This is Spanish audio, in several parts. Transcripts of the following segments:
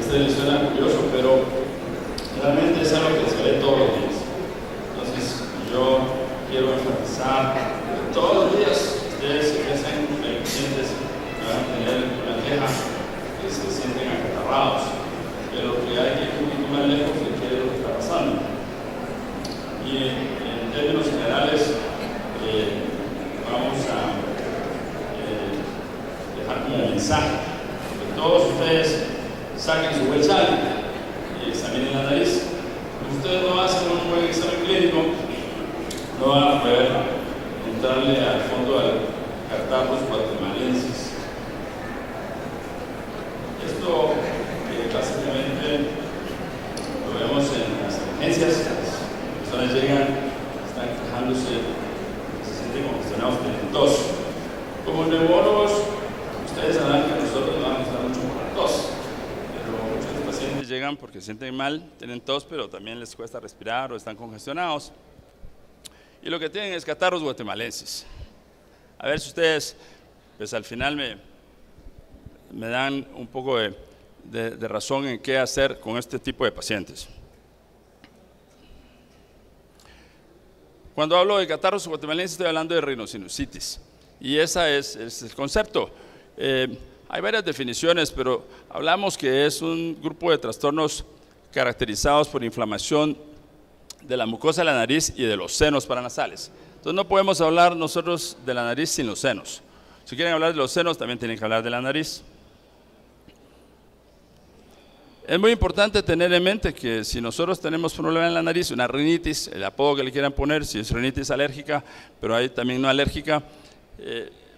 este les suena curioso, pero realmente es algo que se ve todos los días. Entonces, yo quiero enfatizar que todos los días ustedes se hacen pacientes que van a tener una queja, que se sienten acatarrados, pero que hay que ir un poquito más lejos de qué es lo que está pasando. Y en términos generales, vamos a dejar como mensaje que todos ustedes saquen su buen sal y examinen la nariz. Si ustedes no hacen un buen examen clínico, no van a poder entrarle al fondo al catarros guatemalensis. Esto básicamente lo vemos en las emergencias. Las personas llegan, están quejándose, se sienten congestionados, tienen tos. Como neumólogos, ustedes sabrán que nosotros no vamos a estar mucho por la tos, pero muchos pacientes llegan porque se sienten mal, tienen tos, pero también les cuesta respirar o están congestionados. Y lo que tienen es catarros guatemalenses. A ver si ustedes, pues al final me dan un poco de razón en qué hacer con este tipo de pacientes. Cuando hablo de catarros guatemalenses estoy hablando de rinosinusitis. Y ese es el concepto. Hay varias definiciones, pero hablamos que es un grupo de trastornos caracterizados por inflamación de la mucosa de la nariz y de los senos paranasales. Entonces no podemos hablar nosotros de la nariz sin los senos. Si quieren hablar de los senos, también tienen que hablar de la nariz. Es muy importante tener en mente que si nosotros tenemos problema en la nariz, una rinitis, el apodo que le quieran poner, si es rinitis alérgica, pero hay también no alérgica,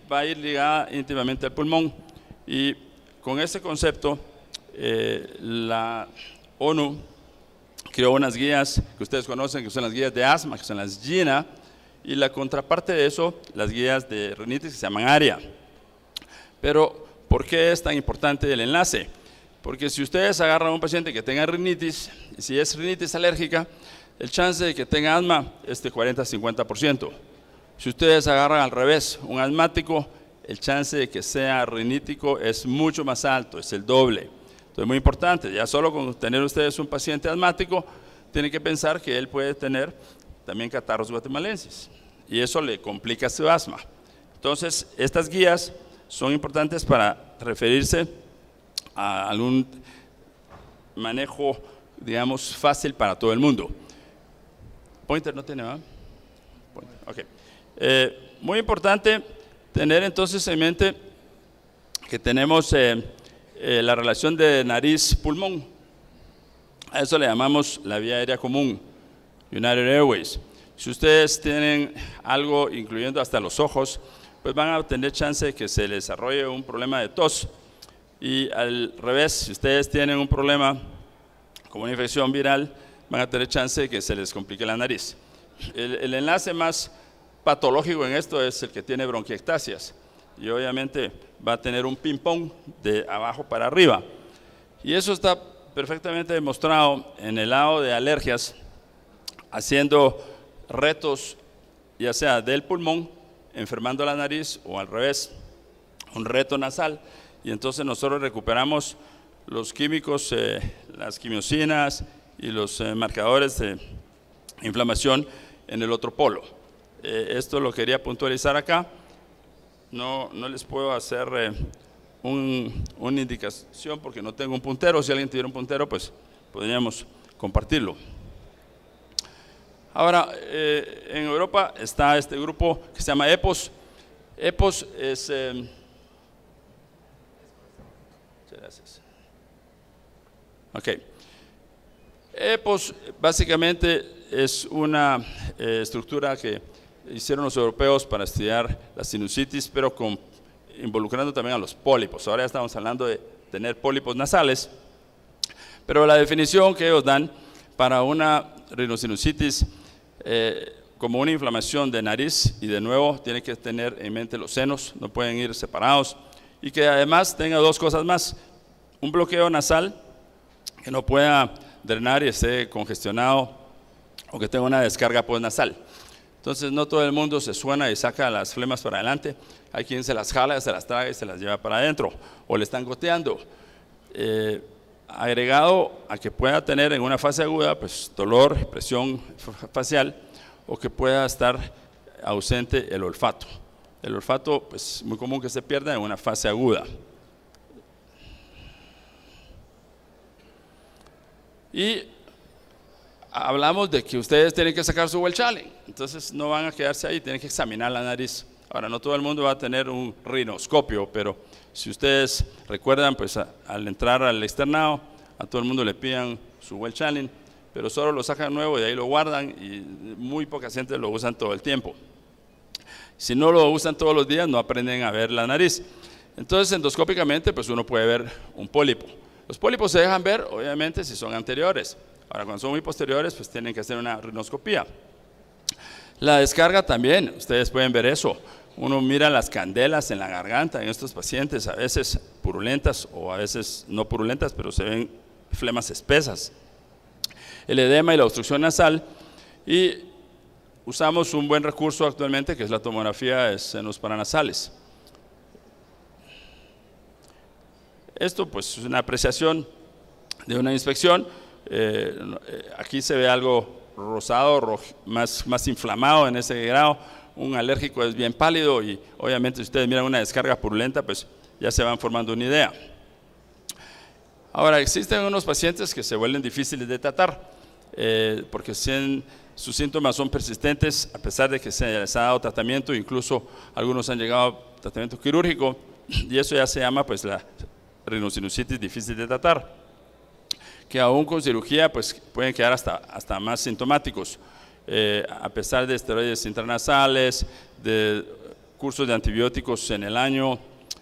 va a ir ligada íntimamente al pulmón. Y con este concepto, la ONU creó unas guías que ustedes conocen, que son las guías de asma, que son las GINA, y la contraparte de eso, las guías de rinitis que se llaman ARIA. Pero, ¿por qué es tan importante el enlace? Porque si ustedes agarran a un paciente que tenga rinitis, y si es rinitis alérgica, el chance de que tenga asma es de 40-50%. Si ustedes agarran al revés, un asmático, el chance de que sea rinítico es mucho más alto, es el doble. Entonces es muy importante, ya solo con tener ustedes un paciente asmático, tienen que pensar que él puede tener también catarros guatemalenses, y eso le complica su asma. Entonces, estas guías son importantes para referirse a algún manejo, digamos, fácil para todo el mundo. Pointer no tiene, ¿verdad? Okay. Muy importante tener entonces en mente que tenemos la relación de nariz-pulmón. A eso le llamamos la vía aérea común, United Airways. Si ustedes tienen algo, incluyendo hasta los ojos, pues van a tener chance de que se les desarrolle un problema de tos. Y al revés, si ustedes tienen un problema como una infección viral, van a tener chance de que se les complique la nariz. El enlace más patológico en esto es el que tiene bronquiectasias, y obviamente va a tener un ping-pong de abajo para arriba. Y eso está perfectamente demostrado en el lado de alergias, haciendo retos, ya sea del pulmón, enfermando la nariz, o al revés, un reto nasal. Y entonces nosotros recuperamos los químicos, las quimiosinas y los marcadores de inflamación en el otro polo. Esto lo quería puntualizar acá. No les puedo hacer una indicación porque no tengo un puntero. Si alguien tuviera un puntero, pues podríamos compartirlo. Ahora, en Europa está este grupo que se llama EPOS. EPOS es... gracias. Ok. EPOS básicamente es una estructura que hicieron los europeos para estudiar la sinusitis, pero involucrando también a los pólipos. Ahora ya estamos hablando de tener pólipos nasales, pero la definición que ellos dan para una rinosinusitis como una inflamación de nariz, y de nuevo tiene que tener en mente los senos, no pueden ir separados, y que además tenga dos cosas más: un bloqueo nasal, que no pueda drenar y esté congestionado, o que tenga una descarga postnasal. Entonces no todo el mundo se suena y saca las flemas para adelante. Hay quien se las jala, se las traga y se las lleva para adentro, o le están goteando. agregado a que pueda tener en una fase aguda pues dolor, presión facial, o que pueda estar ausente el olfato. El olfato pues muy común que se pierda en una fase aguda. Y hablamos de que ustedes tienen que sacar su Welchallenge, entonces no van a quedarse ahí, tienen que examinar la nariz. Ahora, no todo el mundo va a tener un rinoscopio, pero si ustedes recuerdan, pues al entrar al externado, a todo el mundo le pidan su Welchallenge, pero solo lo sacan nuevo y de ahí lo guardan, y muy poca gente lo usan todo el tiempo. Si no lo usan todos los días, no aprenden a ver la nariz. Entonces, endoscópicamente, pues uno puede ver un pólipo. Los pólipos se dejan ver, obviamente, si son anteriores. Ahora, cuando son muy posteriores, pues tienen que hacer una rinoscopía. La descarga también, ustedes pueden ver eso. Uno mira las candelas en la garganta en estos pacientes, a veces purulentas o a veces no purulentas, pero se ven flemas espesas. El edema y la obstrucción nasal, y usamos un buen recurso actualmente que es la tomografía de senos paranasales. Esto pues es una apreciación de una inspección. Aquí se ve algo rosado, más inflamado en ese grado. Un alérgico es bien pálido, y obviamente si ustedes miran una descarga purulenta, pues ya se van formando una idea. Ahora, existen unos pacientes que se vuelven difíciles de tratar porque sus síntomas son persistentes a pesar de que se les ha dado tratamiento, incluso algunos han llegado a tratamiento quirúrgico, y eso ya se llama pues la rinosinusitis difícil de tratar, que aún con cirugía pues pueden quedar hasta más sintomáticos, a pesar de esteroides intranasales, de cursos de antibióticos en el año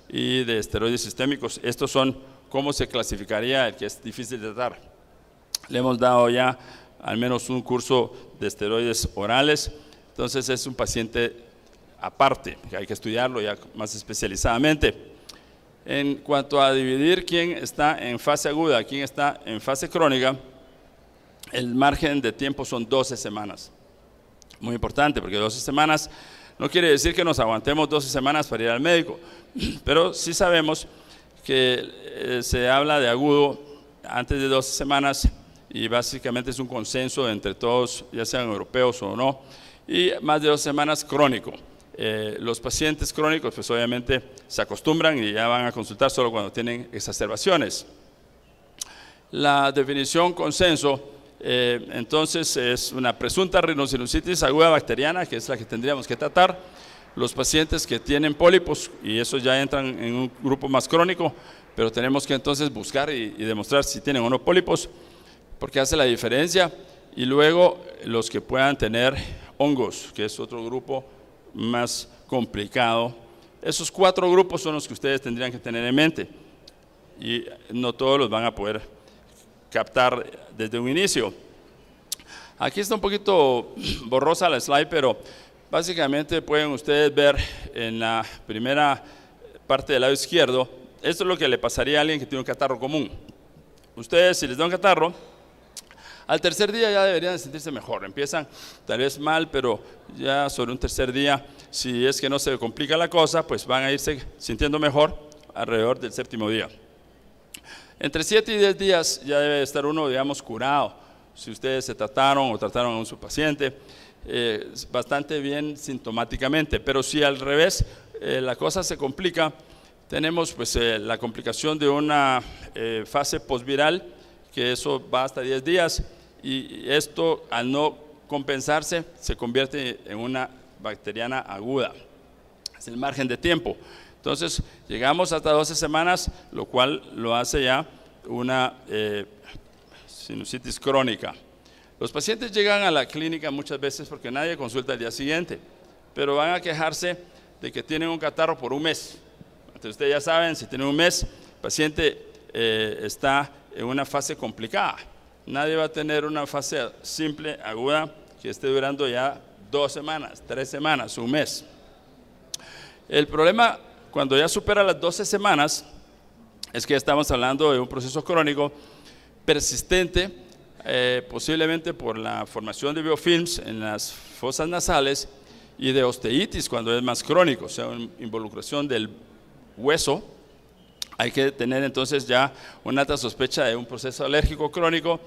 y de esteroides sistémicos. Estos son cómo se clasificaría el que es difícil de tratar. Le hemos dado ya al menos un curso de esteroides orales, entonces es un paciente aparte, que hay que estudiarlo ya más especializadamente. En cuanto a dividir quién está en fase aguda, quién está en fase crónica, el margen de tiempo son 12 semanas. Muy importante, porque 12 semanas no quiere decir que nos aguantemos 12 semanas para ir al médico, pero sí sabemos que se habla de agudo antes de 12 semanas, y básicamente es un consenso entre todos, ya sean europeos o no, y más de 12 semanas crónico. Los pacientes crónicos pues obviamente se acostumbran y ya van a consultar solo cuando tienen exacerbaciones. La definición consenso entonces es una presunta rinosinusitis aguda bacteriana, que es la que tendríamos que tratar. Los pacientes que tienen pólipos, y esos ya entran en un grupo más crónico, pero tenemos que entonces buscar y demostrar si tienen o no pólipos, porque hace la diferencia. Y luego los que puedan tener hongos, que es otro grupo más complicado. Esos 4 grupos son los que ustedes tendrían que tener en mente, y no todos los van a poder captar desde un inicio. Aquí está un poquito borrosa la slide, pero básicamente pueden ustedes ver en la primera parte del lado izquierdo, esto es lo que le pasaría a alguien que tiene un catarro común. Ustedes, si les da un catarro, al tercer día ya deberían de sentirse mejor. Empiezan tal vez mal, pero ya sobre un tercer día, si es que no se complica la cosa, pues van a irse sintiendo mejor alrededor del 7º día. Entre 7 y 10 días ya debe estar uno, digamos, curado. Si ustedes se trataron o trataron a su paciente, bastante bien sintomáticamente. Pero si al revés la cosa se complica, tenemos pues la complicación de una fase posviral, que eso va hasta 10 días, y esto al no compensarse se convierte en una bacteriana aguda. Es el margen de tiempo. Entonces llegamos hasta 12 semanas, lo cual lo hace ya una sinusitis crónica. Los pacientes llegan a la clínica muchas veces porque nadie consulta al día siguiente, pero van a quejarse de que tienen un catarro por un mes. Entonces ustedes ya saben, si tienen un mes, el paciente está en una fase complicada. Nadie va a tener una fase simple, aguda, que esté durando ya 2 semanas, 3 semanas, un mes. El problema cuando ya supera las 12 semanas es que estamos hablando de un proceso crónico persistente, posiblemente por la formación de biofilms en las fosas nasales, y de osteitis cuando es más crónico, o sea, una involucración del hueso hay que tener entonces ya una alta sospecha de un proceso alérgico crónico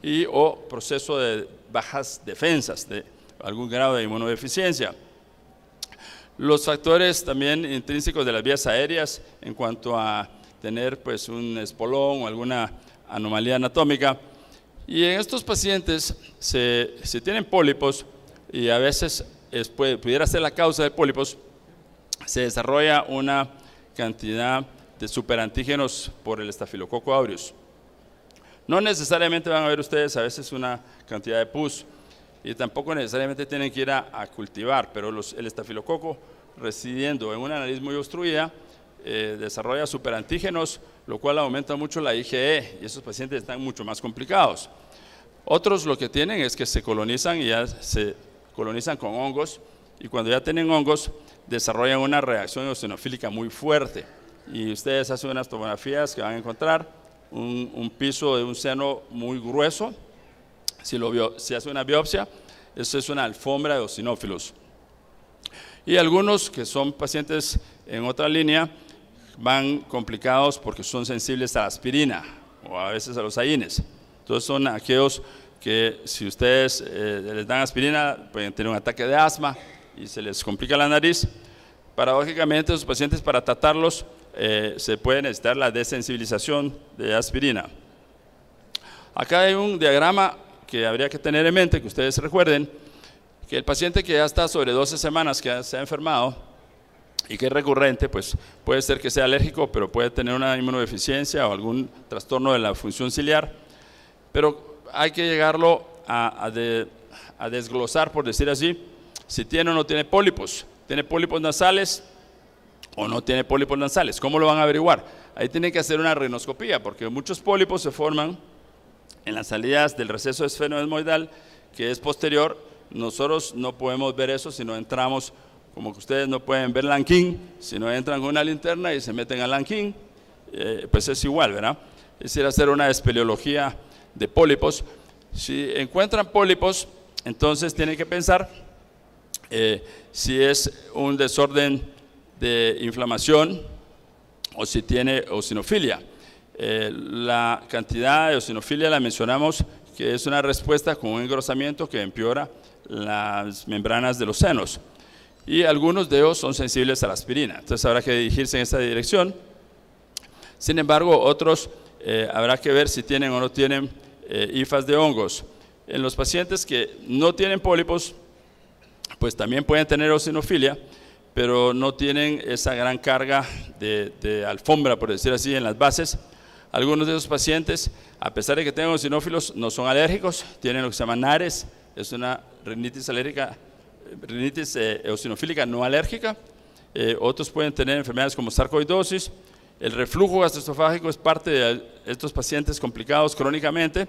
y o proceso de bajas defensas, de algún grado de inmunodeficiencia. Los factores también intrínsecos de las vías aéreas en cuanto a tener pues un espolón o alguna anomalía anatómica. Y en estos pacientes, si tienen pólipos, y a veces pudiera ser la causa de pólipos, se desarrolla una cantidad de superantígenos por el estafilococo aureus. No necesariamente van a ver ustedes a veces una cantidad de pus, y tampoco necesariamente tienen que ir a cultivar, pero el estafilococo residiendo en una nariz muy obstruida desarrolla superantígenos, lo cual aumenta mucho la IgE y esos pacientes están mucho más complicados. Otros lo que tienen es que se colonizan y ya se colonizan con hongos, y cuando ya tienen hongos desarrollan una reacción eosinofílica muy fuerte, y ustedes hacen unas tomografías que van a encontrar un piso de un seno muy grueso. Si hace una biopsia, eso es una alfombra de eosinófilos. Y algunos que son pacientes en otra línea van complicados porque son sensibles a la aspirina o a veces a los AINES. Entonces son aquellos que si ustedes les dan aspirina pueden tener un ataque de asma y se les complica la nariz. Paradójicamente, esos pacientes, para tratarlos se puede necesitar la desensibilización de aspirina. Acá hay un diagrama que habría que tener en mente, que ustedes recuerden, que el paciente que ya está sobre 12 semanas, que ya se ha enfermado y que es recurrente, pues puede ser que sea alérgico, pero puede tener una inmunodeficiencia o algún trastorno de la función ciliar, pero hay que llegarlo a desglosar, por decir así, si tiene o no tiene pólipos. ¿Tiene pólipos nasales o no tiene pólipos nasales? ¿Cómo lo van a averiguar? Ahí tienen que hacer una rinoscopía, porque muchos pólipos se forman en las salidas del receso esfenoesmoidal, que es posterior. Nosotros no podemos ver eso si no entramos, como que ustedes no pueden ver Lankin, si no entran con una linterna y se meten a Lankin, pues es igual, ¿verdad? Es decir, hacer una espeleología de pólipos. Si encuentran pólipos, entonces tienen que pensar si es un desorden de inflamación o si tiene eosinofilia. La cantidad de eosinofilia la mencionamos, que es una respuesta con un engrosamiento que empeora las membranas de los senos, y algunos de ellos son sensibles a la aspirina, entonces habrá que dirigirse en esa dirección. Sin embargo, otros habrá que ver si tienen o no tienen hifas de hongos. En los pacientes que no tienen pólipos, pues también pueden tener eosinofilia, pero no tienen esa gran carga de alfombra, por decir así, en las bases. Algunos de esos pacientes, a pesar de que tengan eosinófilos, no son alérgicos, tienen lo que se llama NARES, es una rinitis alérgica, rinitis eosinofílica no alérgica. Otros pueden tener enfermedades como sarcoidosis. El reflujo gastroesofágico es parte de estos pacientes complicados crónicamente,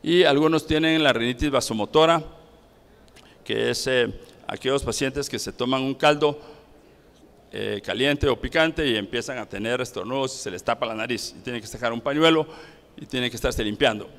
y algunos tienen la rinitis vasomotora, que es aquellos pacientes que se toman un caldo caliente o picante y empiezan a tener estornudos y se les tapa la nariz y tienen que sacar un pañuelo y tienen que estarse limpiando.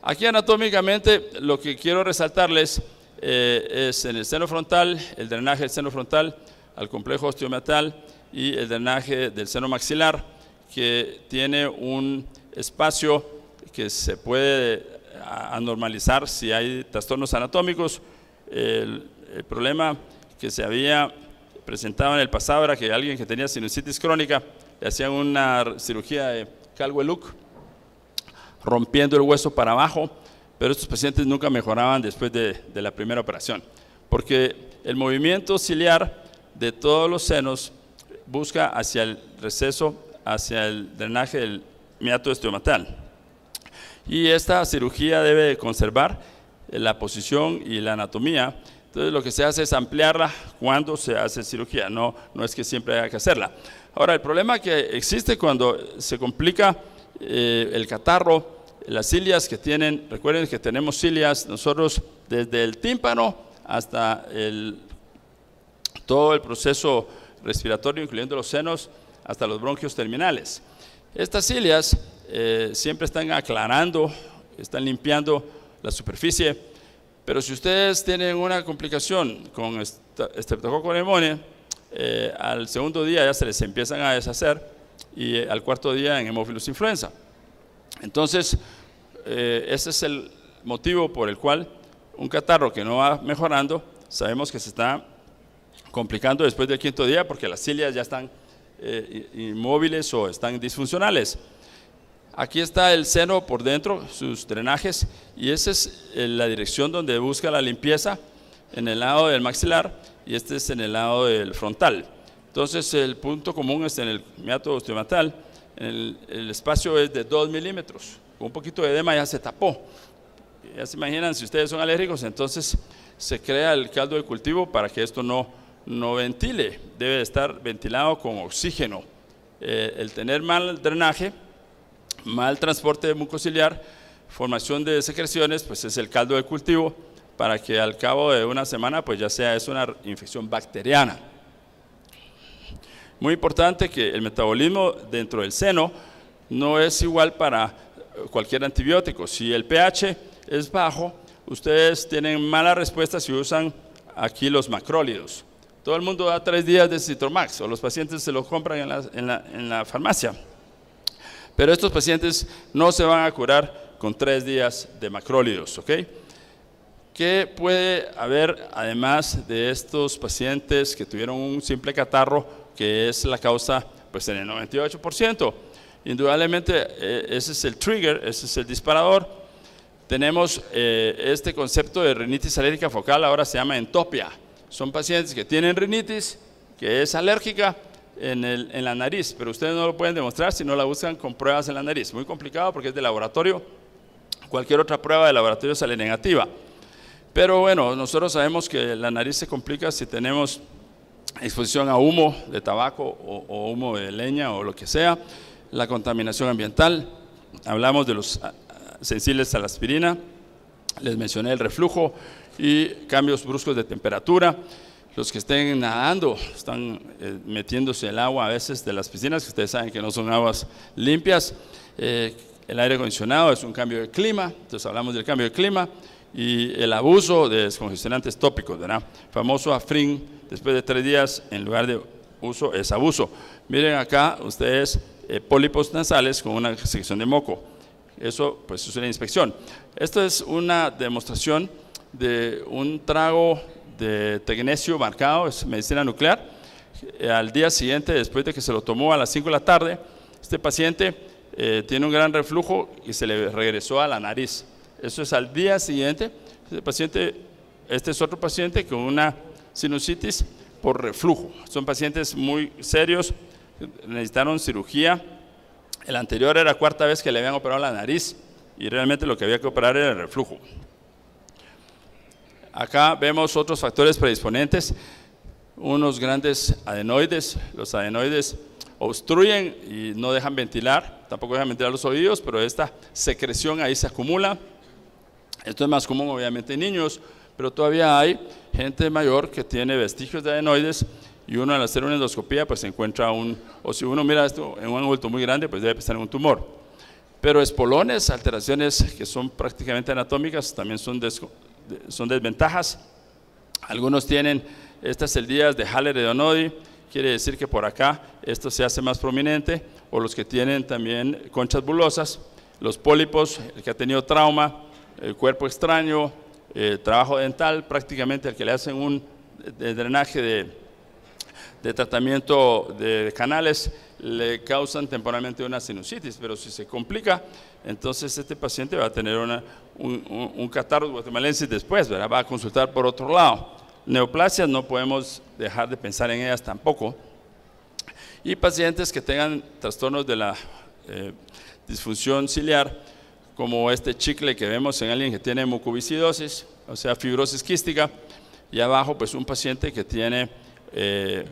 Aquí anatómicamente lo que quiero resaltarles es en el seno frontal, el drenaje del seno frontal al complejo osteomeatal y el drenaje del seno maxilar, que tiene un espacio que se puede anormalizar si hay trastornos anatómicos. El problema que se había presentado en el pasado era que alguien que tenía sinusitis crónica le hacían una cirugía de Calwell-Luck, rompiendo el hueso para abajo, pero estos pacientes nunca mejoraban después de la primera operación, porque el movimiento ciliar de todos los senos busca hacia el receso, hacia el drenaje del meato osteomeatal, y esta cirugía debe conservar la posición y la anatomía. Entonces lo que se hace es ampliarla cuando se hace cirugía, no es que siempre haya que hacerla. Ahora, el problema que existe cuando se complica el catarro, las cilias que tienen, recuerden que tenemos cilias nosotros desde el tímpano hasta todo el proceso respiratorio, incluyendo los senos, hasta los bronquios terminales. Estas cilias siempre están aclarando, están limpiando la superficie, pero si ustedes tienen una complicación con Streptococcus pneumoniae, al segundo día ya se les empiezan a deshacer y al cuarto día en Haemophilus influenza. Entonces, ese es el motivo por el cual un catarro que no va mejorando, sabemos que se está complicando después del quinto día porque las cilias ya están inmóviles o están disfuncionales. Aquí está el seno por dentro, sus drenajes, y esa es la dirección donde busca la limpieza, en el lado del maxilar, y este es en el lado del frontal. Entonces el punto común es en el meato osteomatal, el espacio es de 2 milímetros, con un poquito de edema ya se tapó. Ya se imaginan, si ustedes son alérgicos, entonces se crea el caldo de cultivo para que esto no ventile, debe de estar ventilado con oxígeno. El tener mal drenaje, mal transporte mucociliar, formación de secreciones, pues es el caldo de cultivo para que al cabo de una semana pues ya sea es una infección bacteriana. Muy importante que el metabolismo dentro del seno no es igual para cualquier antibiótico. Si el pH es bajo, ustedes tienen mala respuesta si usan aquí los macrólidos. Todo el mundo da 3 días de Citromax o los pacientes se lo compran en la farmacia. Pero estos pacientes no se van a curar con 3 días de macrólidos, ¿ok? ¿Qué puede haber además de estos pacientes que tuvieron un simple catarro, que es la causa pues en el 98%? Indudablemente ese es el trigger, ese es el disparador. Tenemos este concepto de rinitis alérgica focal, ahora se llama entopia. Son pacientes que tienen rinitis, que es alérgica en la nariz, pero ustedes no lo pueden demostrar si no la buscan con pruebas en la nariz. Muy complicado porque es de laboratorio, cualquier otra prueba de laboratorio sale negativa. Pero bueno, nosotros sabemos que la nariz se complica si tenemos exposición a humo de tabaco o humo de leña o lo que sea, la contaminación ambiental, hablamos de los sensibles a la aspirina, les mencioné el reflujo y cambios bruscos de temperatura. Los que estén nadando, están metiéndose el agua a veces de las piscinas, que ustedes saben que no son aguas limpias. El aire acondicionado es un cambio de clima, entonces hablamos del cambio de clima. Y el abuso de descongestionantes tópicos, ¿verdad? Famoso Afrin, después de 3 días, en lugar de uso, es abuso. Miren acá, ustedes, pólipos nasales con una secreción de moco. Eso, pues, es una inspección. Esto es una demostración de un trago de tecnecio marcado, es medicina nuclear. Al día siguiente, después de que se lo tomó a las 5 de la tarde, este paciente tiene un gran reflujo y se le regresó a la nariz. Eso es al día siguiente. Este es otro paciente con una sinusitis por reflujo. Son pacientes muy serios, necesitaron cirugía. El anterior era la 4ª vez que le habían operado la nariz y realmente lo que había que operar era el reflujo. Acá vemos otros factores predisponentes, unos grandes adenoides. Los adenoides obstruyen y no dejan ventilar, tampoco dejan ventilar los oídos, pero esta secreción ahí se acumula. Esto es más común obviamente en niños, pero todavía hay gente mayor que tiene vestigios de adenoides y uno al hacer una endoscopía pues se encuentra o si uno mira esto en un ángulo muy grande pues debe estar en un tumor. Pero espolones, alteraciones que son prácticamente anatómicas, también son desventajas. Algunos tienen estas celdillas de Haller-Edonodi, quiere decir que por acá esto se hace más prominente, o los que tienen también conchas bulosas, los pólipos, el que ha tenido trauma, el cuerpo extraño, trabajo dental, prácticamente al que le hacen un drenaje de tratamiento de canales, le causan temporalmente una sinusitis, pero si se complica, entonces este paciente va a tener un catarro guatemalensis después, ¿verdad? Va a consultar por otro lado. Neoplasias no podemos dejar de pensar en ellas tampoco. Y pacientes que tengan trastornos de la disfunción ciliar, como este chicle que vemos en alguien que tiene mucoviscidosis, o sea, fibrosis quística, y abajo pues un paciente que tiene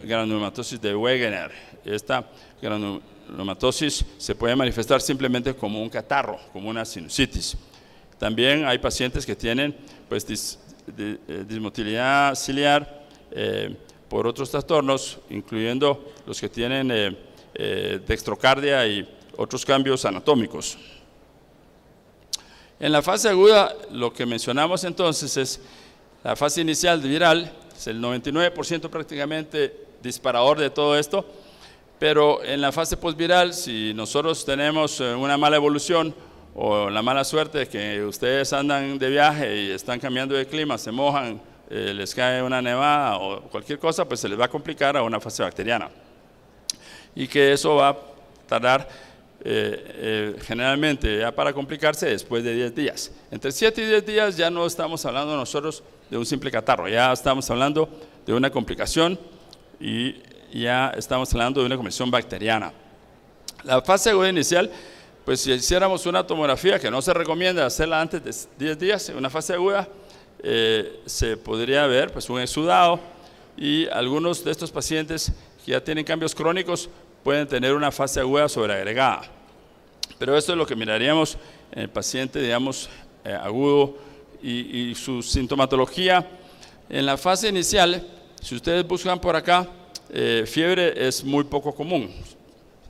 granulomatosis de Wegener. Esta granulomatosis se puede manifestar simplemente como un catarro, como una sinusitis. También hay pacientes que tienen pues dismotilidad ciliar por otros trastornos, incluyendo los que tienen dextrocardia y otros cambios anatómicos. En la fase aguda, lo que mencionamos entonces es la fase inicial de viral, es el 99% prácticamente disparador de todo esto, Pero en la fase postviral, si nosotros tenemos una mala evolución o la mala suerte de que ustedes andan de viaje y están cambiando de clima, se mojan, les cae una nevada o cualquier cosa, pues se les va a complicar a una fase bacteriana. Y que eso va a tardar generalmente ya para complicarse después de 10 días. Entre 7 y 10 días ya no estamos hablando nosotros de un simple catarro, ya estamos hablando de una complicación y ya estamos hablando de una complicación bacteriana. La fase aguda inicial, pues si hiciéramos una tomografía, que no se recomienda hacerla antes de 10 días, en una fase aguda, se podría ver pues un exudado, y algunos de estos pacientes que ya tienen cambios crónicos pueden tener una fase aguda sobreagregada. Pero esto es lo que miraríamos en el paciente, digamos, agudo y su sintomatología. En la fase inicial, si ustedes buscan por acá, fiebre es muy poco común.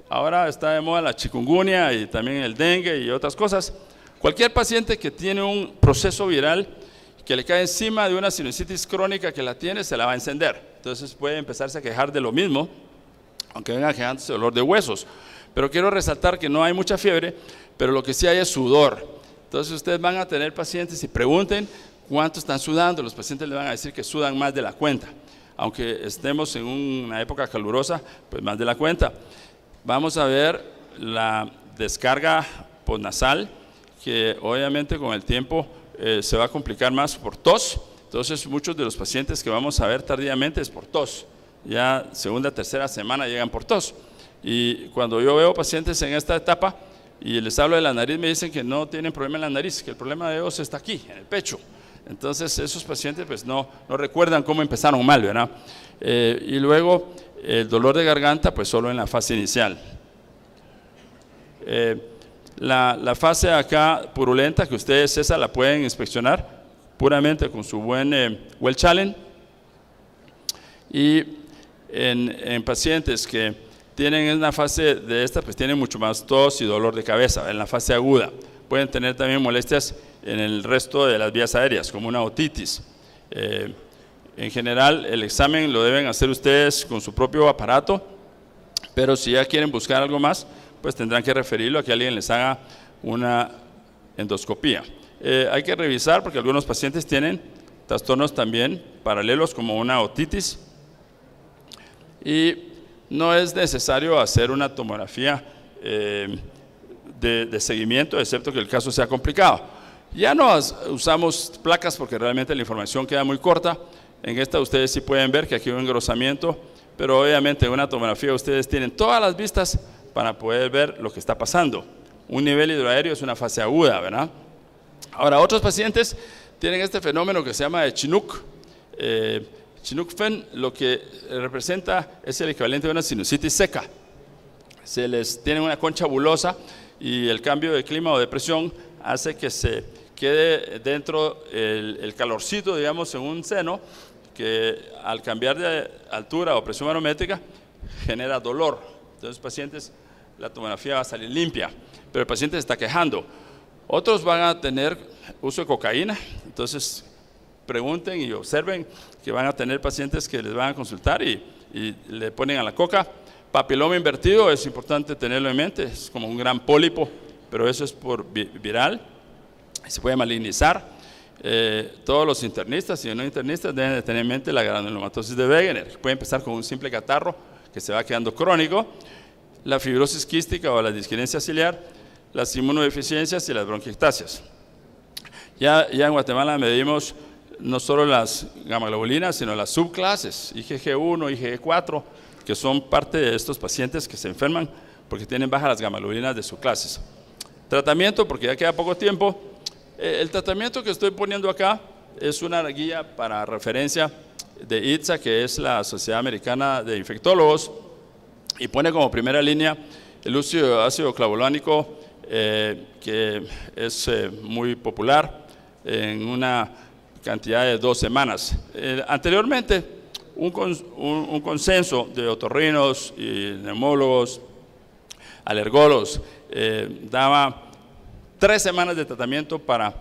Ahora está de moda la chikungunya y también el dengue y otras cosas. Cualquier paciente que tiene un proceso viral que le cae encima de una sinusitis crónica que la tiene, se la va a encender. Entonces puede empezarse a quejar de lo mismo, aunque venga quejándose de dolor de huesos. Pero quiero resaltar que no hay mucha fiebre, pero lo que sí hay es sudor. Entonces ustedes van a tener pacientes y pregunten cuánto están sudando. Los pacientes le van a decir que sudan más de la cuenta. Aunque estemos en una época calurosa, pues más de la cuenta. Vamos a ver la descarga postnasal, que obviamente con el tiempo se va a complicar más por tos. Entonces muchos de los pacientes que vamos a ver tardíamente es por tos. Ya segunda, tercera semana llegan por tos. Y cuando yo veo pacientes en esta etapa y les hablo de la nariz, me dicen que no tienen problema en la nariz, que el problema de ellos está aquí, en el pecho. Entonces esos pacientes pues no recuerdan cómo empezaron mal, ¿verdad? Y luego el dolor de garganta pues solo en la fase inicial. La fase acá purulenta, que ustedes esa la pueden inspeccionar puramente con su buen Well Challenge. Y en pacientes que tienen una fase de esta, pues tienen mucho más tos y dolor de cabeza en la fase aguda. Pueden tener también molestias en el resto de las vías aéreas, como una otitis. En general, el examen lo deben hacer ustedes con su propio aparato, pero si ya quieren buscar algo más, pues tendrán que referirlo a que alguien les haga una endoscopía. Hay que revisar porque algunos pacientes tienen trastornos también paralelos, como una otitis, y no es necesario hacer una tomografía de seguimiento, excepto que el caso sea complicado. Ya no usamos placas porque realmente la información queda muy corta. En esta ustedes sí pueden ver que aquí hay un engrosamiento, pero obviamente en una tomografía ustedes tienen todas las vistas para poder ver lo que está pasando. Un nivel hidroaéreo es una fase aguda, ¿verdad? Ahora, otros pacientes tienen este fenómeno que se llama de Chinook. Chinook-Fen lo que representa es el equivalente de una sinusitis seca. Se les tiene una concha bulosa y el cambio de clima o de presión hace que se quede dentro el calorcito, digamos, en un seno, que al cambiar de altura o presión barométrica genera dolor. Entonces, pacientes, la tomografía va a salir limpia, pero el paciente se está quejando. Otros van a tener uso de cocaína, entonces pregunten y observen que van a tener pacientes que les van a consultar y le ponen a la coca. Papiloma invertido es importante tenerlo en mente, es como un gran pólipo, pero eso es por viral, se puede malignizar. Todos los internistas y no internistas deben de tener en mente la granulomatosis de Wegener, que puede empezar con un simple catarro que se va quedando crónico, la fibrosis quística o la disquinesia ciliar, las inmunodeficiencias y las bronquiectasias. Ya en Guatemala medimos no solo las gamaglobulinas, sino las subclases, IgG1, IgG4, que son parte de estos pacientes que se enferman porque tienen bajas las gamaglobulinas de subclases. Tratamiento, porque ya queda poco tiempo. El tratamiento que estoy poniendo acá es una guía para referencia de ITSA, que es la Sociedad Americana de Infectólogos, y pone como primera línea el uso de ácido clavulánico, que es muy popular en una cantidad de 2 semanas. Anteriormente, un consenso de otorrinos y neumólogos, alergólogos, daba 3 semanas de tratamiento para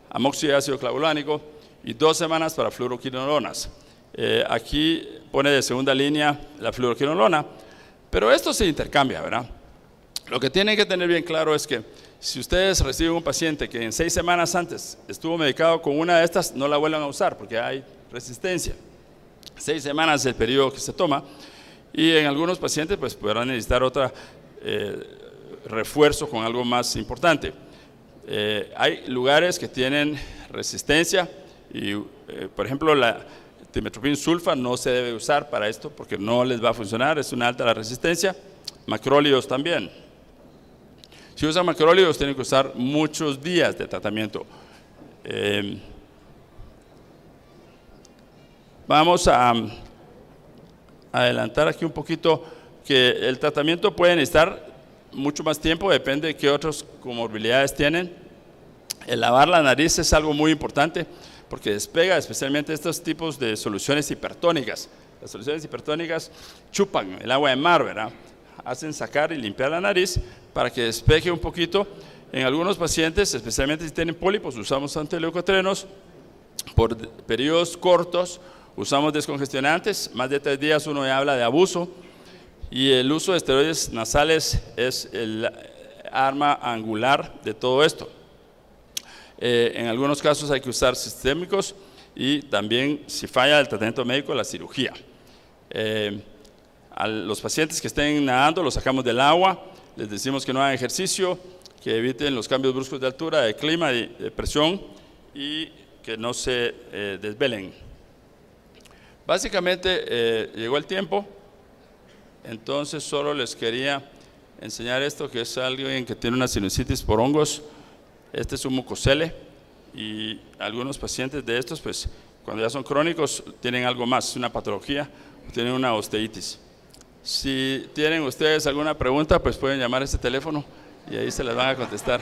amoxicilina de ácido clavulánico y 2 semanas para fluoroquinolonas. Aquí pone de segunda línea la fluoroquinolona, Pero esto se intercambia, ¿verdad? Lo que tienen que tener bien claro es que si ustedes reciben un paciente que en 6 semanas antes estuvo medicado con una de estas, no la vuelvan a usar porque hay resistencia. 6 semanas es el periodo que se toma, y en algunos pacientes pues podrán necesitar otro refuerzo con algo más importante. Hay lugares que tienen resistencia y por ejemplo la timetropin sulfa no se debe usar para esto porque no les va a funcionar, es una alta la resistencia. Macrólidos también. Si usan macrólidos tienen que usar muchos días de tratamiento. Vamos a adelantar aquí un poquito que el tratamiento puede necesitar mucho más tiempo, depende de qué otras comorbilidades tienen. El lavar la nariz es algo muy importante porque despega especialmente estos tipos de soluciones hipertónicas. Las soluciones hipertónicas chupan el agua de mar, ¿verdad? Hacen sacar y limpiar la nariz para que despeje un poquito. En algunos pacientes, especialmente si tienen pólipos, usamos antileucotrenos. Por periodos cortos usamos descongestionantes, más de 3 días uno ya habla de abuso, y el uso de esteroides nasales es el arma angular de todo esto. En algunos casos hay que usar sistémicos y también, si falla el tratamiento médico, la cirugía. A los pacientes que estén nadando los sacamos del agua, les decimos que no hagan ejercicio, que eviten los cambios bruscos de altura, de clima, de presión, y que no se desvelen. Básicamente llegó el tiempo, entonces solo les quería enseñar esto, que es alguien que tiene una sinusitis por hongos. Este es un mucosele, y algunos pacientes de estos, pues cuando ya son crónicos, tienen algo más, una patología, tienen una osteitis. Si tienen ustedes alguna pregunta, pues pueden llamar a este teléfono y ahí se las van a contestar.